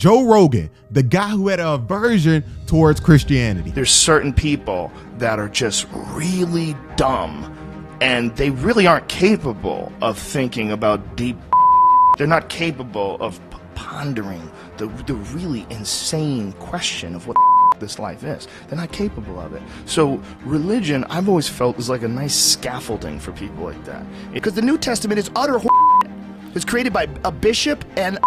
Joe Rogan, the guy who had an aversion towards Christianity. There's certain people that are just really dumb, and they really aren't capable of thinking about deep. They're not capable of pondering the really insane question of what this life is. They're not capable of it. So religion, I've always felt, is like a nice scaffolding for people like that. Because the New Testament is utter It's created by a bishop and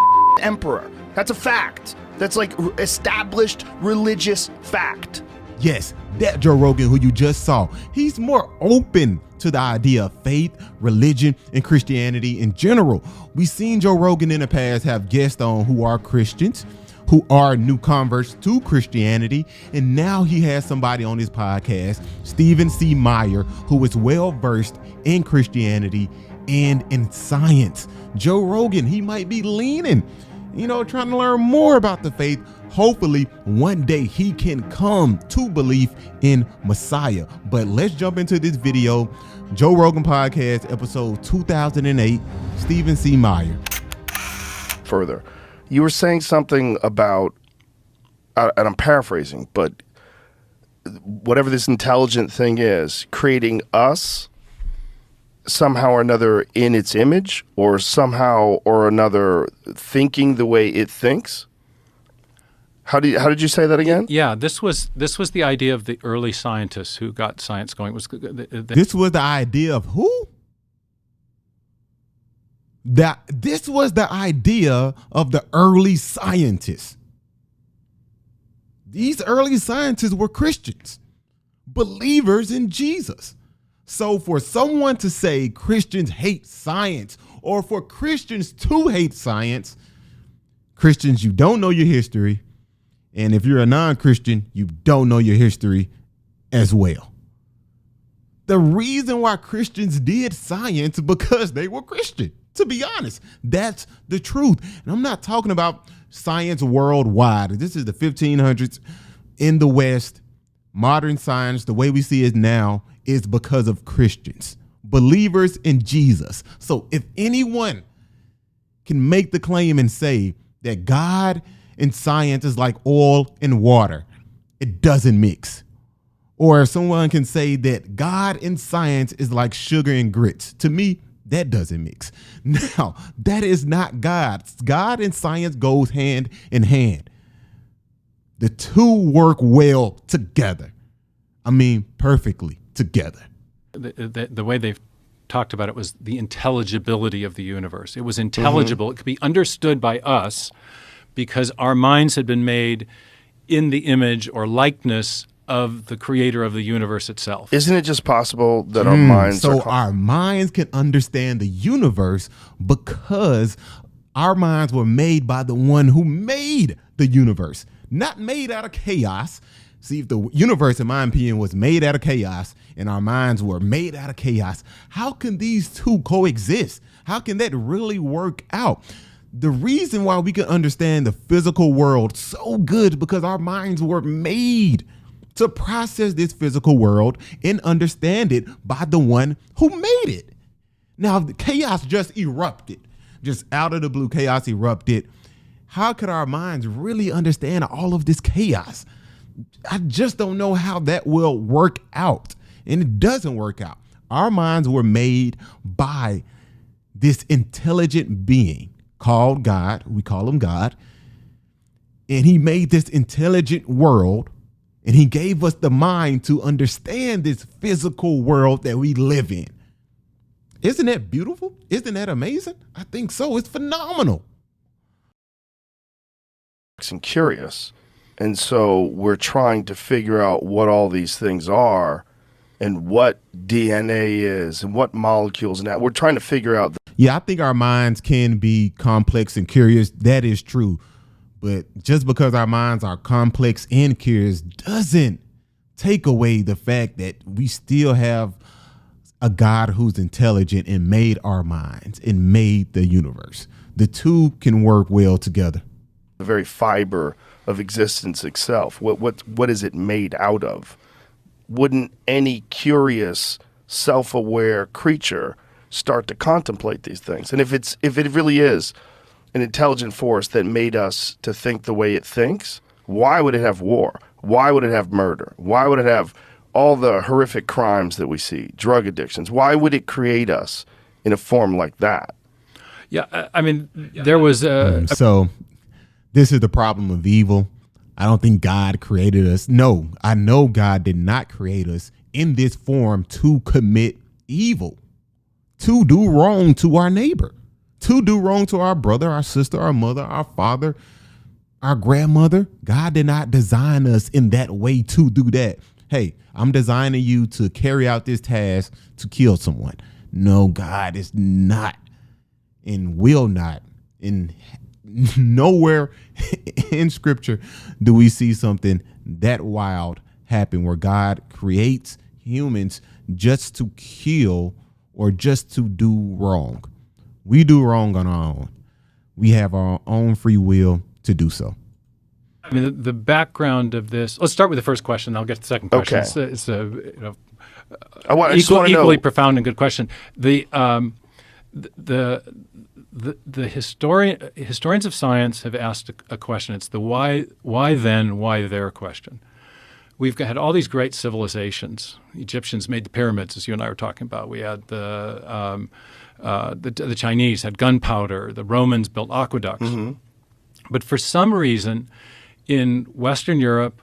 emperor. That's a fact. That's like established religious fact. Yes, that Joe Rogan who you just saw, he's more open to the idea of faith, religion, and Christianity in general. We've seen Joe Rogan in the past have guests on who are Christians, who are new converts to Christianity, and now he has somebody on his podcast, Stephen C. Meyer, who is well-versed in Christianity and in science. Joe Rogan, he might be leaning, trying to learn more about the faith. Hopefully, one day he can come to belief in Messiah. But let's jump into this video. Joe Rogan Podcast, episode 2008, Stephen C. Meyer. Further, you were saying something about, and I'm paraphrasing, but whatever this intelligent thing is, creating us somehow or another in its image, or somehow or another thinking the way it thinks. How did you say that again? Yeah, this was the idea of the early scientists who got science going. This was the idea of who? This was the idea of the early scientists. These early scientists were Christians, believers in Jesus. So for someone to say Christians hate science, or for Christians to hate science, Christians, you don't know your history. And if you're a non-Christian, you don't know your history as well. The reason why Christians did science because they were Christian, to be honest. That's the truth. And I'm not talking about science worldwide. This is the 1500s in the West. Modern science, the way we see it now, is because of Christians, believers in Jesus. So if anyone can make the claim and say that God and science is like oil and water, it doesn't mix. Or if someone can say that God and science is like sugar and grits, to me, that doesn't mix. Now, that is not God. God and science goes hand in hand. The two work well together. I mean, perfectly together. The way they've talked about it was the intelligibility of the universe. It was intelligible. It could be understood by us because our minds had been made in the image or likeness of the creator of the universe itself. Isn't it just possible that our minds our minds can understand the universe because our minds were made by the one who made the universe, not made out of chaos. See, if the universe, in my opinion, was made out of chaos and our minds were made out of chaos, how can these two coexist? How can that really work out? The reason why we can understand the physical world so good is because our minds were made to process this physical world and understand it by the one who made it. Now, the chaos just erupted, just out of the blue, chaos erupted. How could our minds really understand all of this chaos? I just don't know how that will work out. And it doesn't work out. Our minds were made by this intelligent being called God. We call him God. And he made this intelligent world. And he gave us the mind to understand this physical world that we live in. Isn't that beautiful? Isn't that amazing? I think so. It's phenomenal. And curious. And so we're trying to figure out what all these things are and what DNA is and what molecules and that. We're trying to figure out. Yeah, I think our minds can be complex and curious. That is true. But just because our minds are complex and curious doesn't take away the fact that we still have a God who's intelligent and made our minds and made the universe. The two can work well together. The very fiber of existence itself. What is it made out of? Wouldn't any curious, self-aware creature start to contemplate these things? And if it really is an intelligent force that made us to think the way it thinks, why would it have war? Why would it have murder? Why would it have all the horrific crimes that we see, drug addictions? Why would it create us in a form like that? Yeah, I mean, there was So this is the problem of evil. I don't think God created us. No, I know God did not create us in this form to commit evil, to do wrong to our neighbor, to do wrong to our brother, our sister, our mother, our father, our grandmother. God did not design us in that way to do that. Hey, I'm designing you to carry out this task to kill someone. No, God is not and will not. In nowhere in scripture do we see something that wild happen where God creates humans just to kill or just to do wrong. We do wrong on our own. We have our own free will to do so. I mean, the background of this. Let's start with the first question. I'll get to the second question. Okay. It's a equally profound and good question. The historians of science have asked a question. It's the why then, why there question. We've had all these great civilizations. Egyptians made the pyramids, as you and I were talking about. We had the Chinese had gunpowder. The Romans built aqueducts. Mm-hmm. But for some reason, in Western Europe,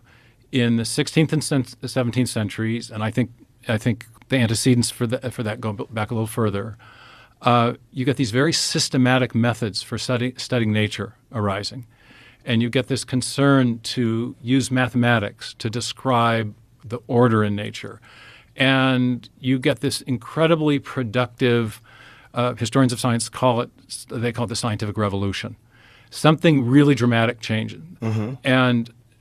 in the 16th and 17th centuries, and I think the antecedents for that go back a little further, you get these very systematic methods for studying nature arising. And you get this concern to use mathematics to describe the order in nature. And you get this incredibly productive, historians of science call it the scientific revolution. Something really dramatic changes. Mm-hmm.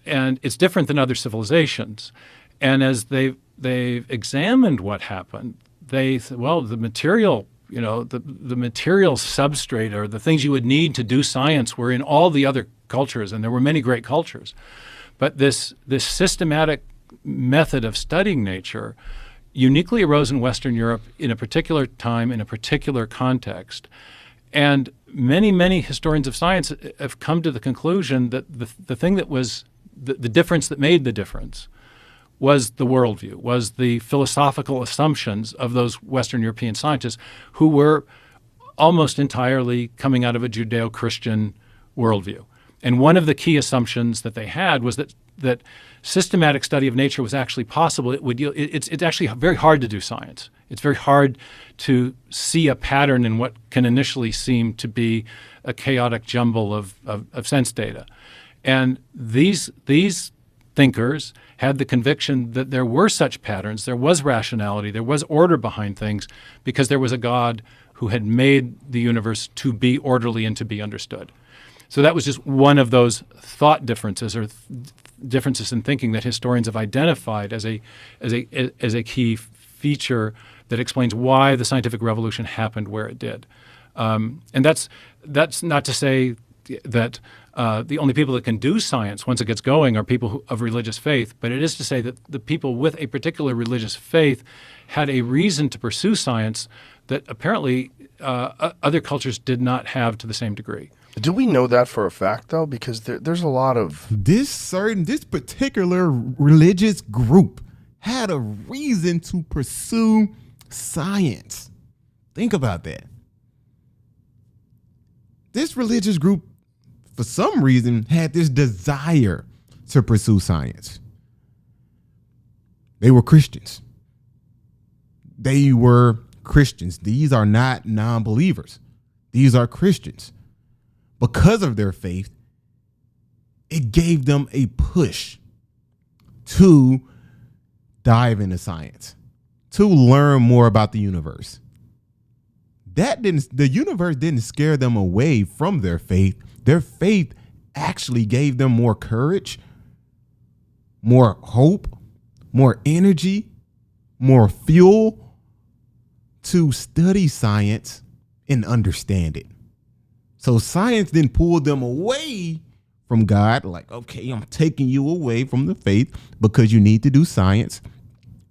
And it's different than other civilizations. And as they've examined what happened, they said, well, the material, the material substrate or the things you would need to do science were in all the other cultures, and there were many great cultures. But this systematic method of studying nature uniquely arose in Western Europe in a particular time, in a particular context. And many, many historians of science have come to the conclusion that the thing that was the difference that made the difference was the worldview, was the philosophical assumptions of those Western European scientists who were almost entirely coming out of a Judeo-Christian worldview. And one of the key assumptions that they had was that systematic study of nature was actually possible. It's actually very hard to do science. It's very hard to see a pattern in what can initially seem to be a chaotic jumble of sense data. And these thinkers had the conviction that there were such patterns, there was rationality, there was order behind things, because there was a God who had made the universe to be orderly and to be understood. So that was just one of those thought differences or differences in thinking that historians have identified as a key feature that explains why the scientific revolution happened where it did. And that's not to say that the only people that can do science once it gets going are people of religious faith, but it is to say that the people with a particular religious faith had a reason to pursue science that apparently other cultures did not have to the same degree. Do we know that for a fact, though? Because there's a lot of... This particular religious group had a reason to pursue science. Think about that. This religious group, for some reason, had this desire to pursue science. They were Christians. These are not non-believers. These are Christians. Because of their faith, it gave them a push to dive into science, to learn more about the universe. The universe didn't scare them away from their faith. Their faith actually gave them more courage, more hope, more energy, more fuel to study science and understand it. So science then pulled them away from God, like, okay, I'm taking you away from the faith because you need to do science.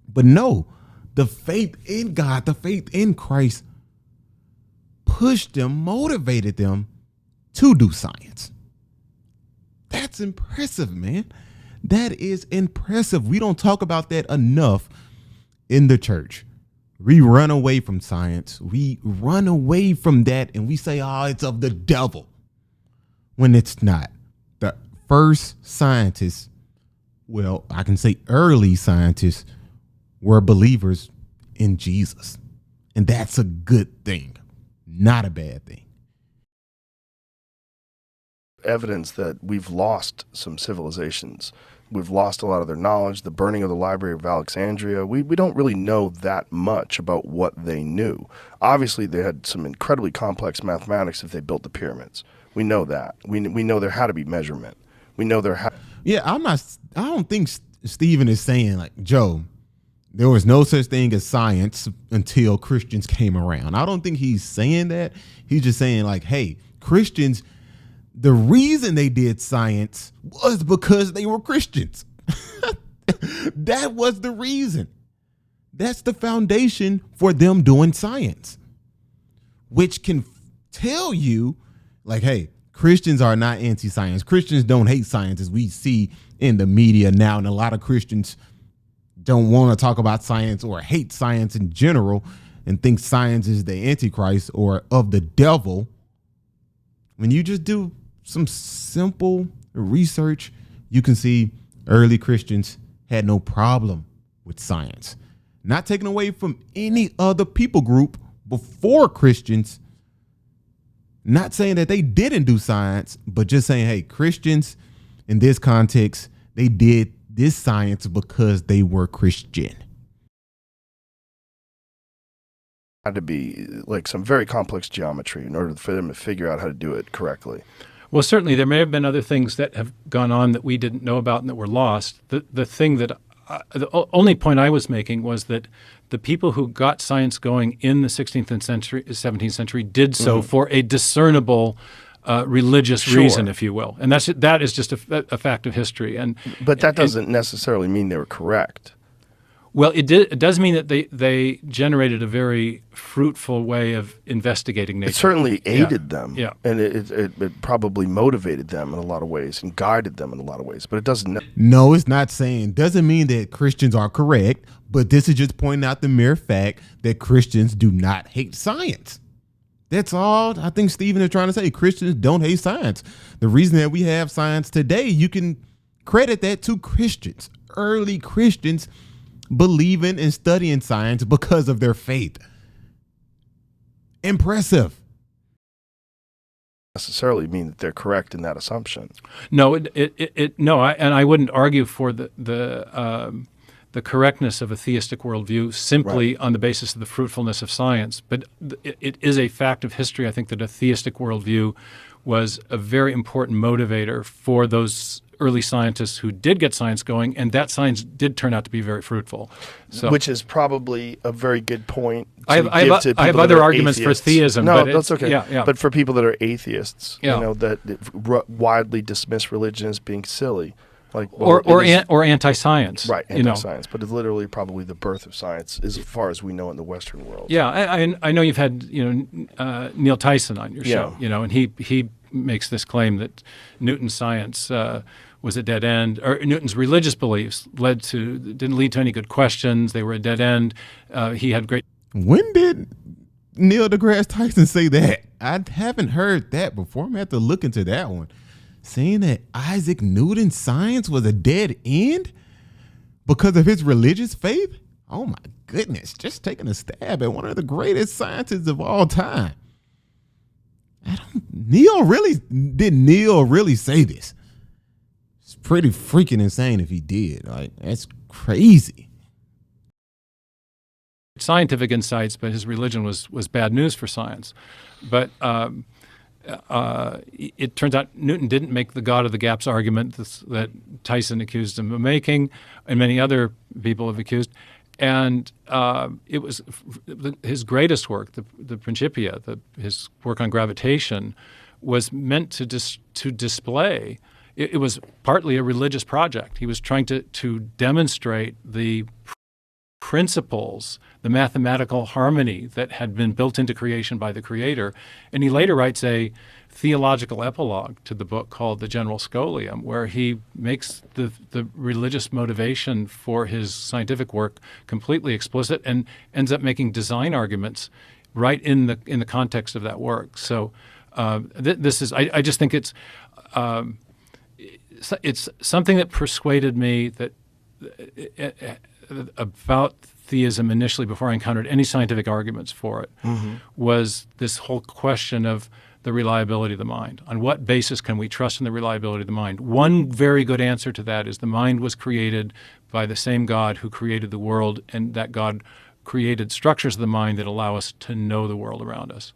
But no, the faith in God, the faith in Christ pushed them, motivated them to do science. That's impressive, man. That is impressive. We don't talk about that enough in the church. We run away from science. We run away from that and we say, oh, it's of the devil, when it's not. The first scientists, well, I can say early scientists, were believers in Jesus. And that's a good thing, not a bad thing. Evidence that we've lost some civilizations. We've lost a lot of their knowledge. The burning of the Library of Alexandria. We don't really know that much about what they knew. Obviously, they had some incredibly complex mathematics if they built the pyramids. We know that. We know there had to be measurement. We know there had. Yeah, I don't think Stephen is saying, like, Joe, there was no such thing as science until Christians came around. I don't think he's saying that. He's just saying, like, hey, Christians, the reason they did science was because they were Christians. That was the reason. That's the foundation for them doing science, which can tell you, like, hey, Christians are not anti-science. Christians don't hate science, as we see in the media now. And a lot of Christians don't want to talk about science or hate science in general and think science is the Antichrist or of the devil. When you just do some simple research, you can see early Christians had no problem with science. Not taken away from any other people group before Christians. Not saying that they didn't do science, but just saying, hey, Christians in this context, they did this science because they were Christian. Had to be like some very complex geometry in order for them to figure out how to do it correctly. Well, certainly there may have been other things that have gone on that we didn't know about and that were lost. The thing that the only point I was making was that the people who got science going in the 16th and 17th century did so for a discernible religious reason, if you will, and that is just a fact of history. But that doesn't necessarily mean they were correct. Well, it does mean that they generated a very fruitful way of investigating nature. It certainly aided them, yeah. And it probably motivated them in a lot of ways and guided them in a lot of ways. But it doesn't. No, it's not saying, doesn't mean that Christians are correct, but this is just pointing out the mere fact that Christians do not hate science. That's all I think Stephen is trying to say. Christians don't hate science. The reason that we have science today, you can credit that to Christians. Early Christians believing and studying science because of their faith. Impressive. Necessarily mean that they're correct in that assumption. No, I wouldn't argue for the correctness of a theistic worldview simply on the basis of the fruitfulness of science. But it is a fact of history, I think, that a theistic worldview was a very important motivator for those early scientists who did get science going, and that science did turn out to be very fruitful. So, which is probably a very good point. I have other arguments for theism. No, but that's okay. Yeah. But for people that are atheists, Yeah. that widely dismiss religion as being silly. Like, or anti-science. Right, anti-science. But it's literally probably the birth of science as far as we know in the Western world. Yeah, I know you've had Neil Tyson on your show, and he makes this claim that Newton's science was a dead end, or Newton's religious beliefs didn't lead to any good questions. They were a dead end. He had great. When did Neil deGrasse Tyson say that? I haven't heard that before. I'm gonna have to look into that one. Saying that Isaac Newton's science was a dead end because of his religious faith? Oh my goodness, just taking a stab at one of the greatest scientists of all time. Did Neil really say this? It's pretty freaking insane if he did. Like, that's crazy. Scientific insights, but his religion was bad news for science. But it turns out Newton didn't make the God of the gaps argument that Tyson accused him of making, and many other people have accused. And it was his greatest work, the Principia, his work on gravitation, was meant to display. It was partly a religious project. He was trying to demonstrate the principles, the mathematical harmony that had been built into creation by the Creator. And he later writes a theological epilogue to the book called The General Scholium, where he makes the religious motivation for his scientific work completely explicit and ends up making design arguments right in the context of that work. So this is I just think it's something that persuaded me that about theism initially before I encountered any scientific arguments for it was this whole question of the reliability of the mind. On what basis can we trust in the reliability of the mind? One very good answer to that is the mind was created by the same God who created the world, and that God created structures of the mind that allow us to know the world around us.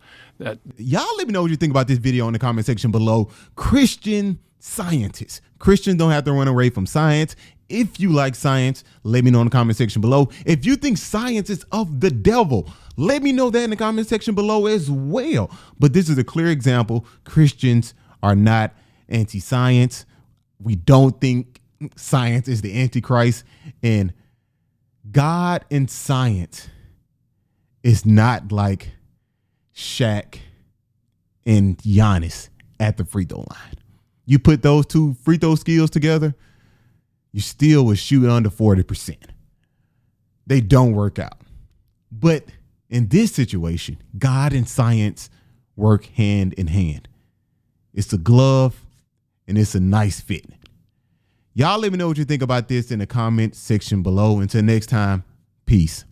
Y'all let me know what you think about this video in the comment section below. Christian scientists. Christians don't have to run away from science. If you like science, let me know in the comment section below. If you think science is of the devil, let me know that in the comment section below as well. But this is a clear example. Christians are not anti-science. We don't think science is the Antichrist. And God and science is not like Shaq and Giannis at the free throw line. You put those two free throw skills together, you still would shoot under 40%. They don't work out. But in this situation, God and science work hand in hand. It's a glove and it's a nice fit. Y'all let me know what you think about this in the comment section below. Until next time, peace.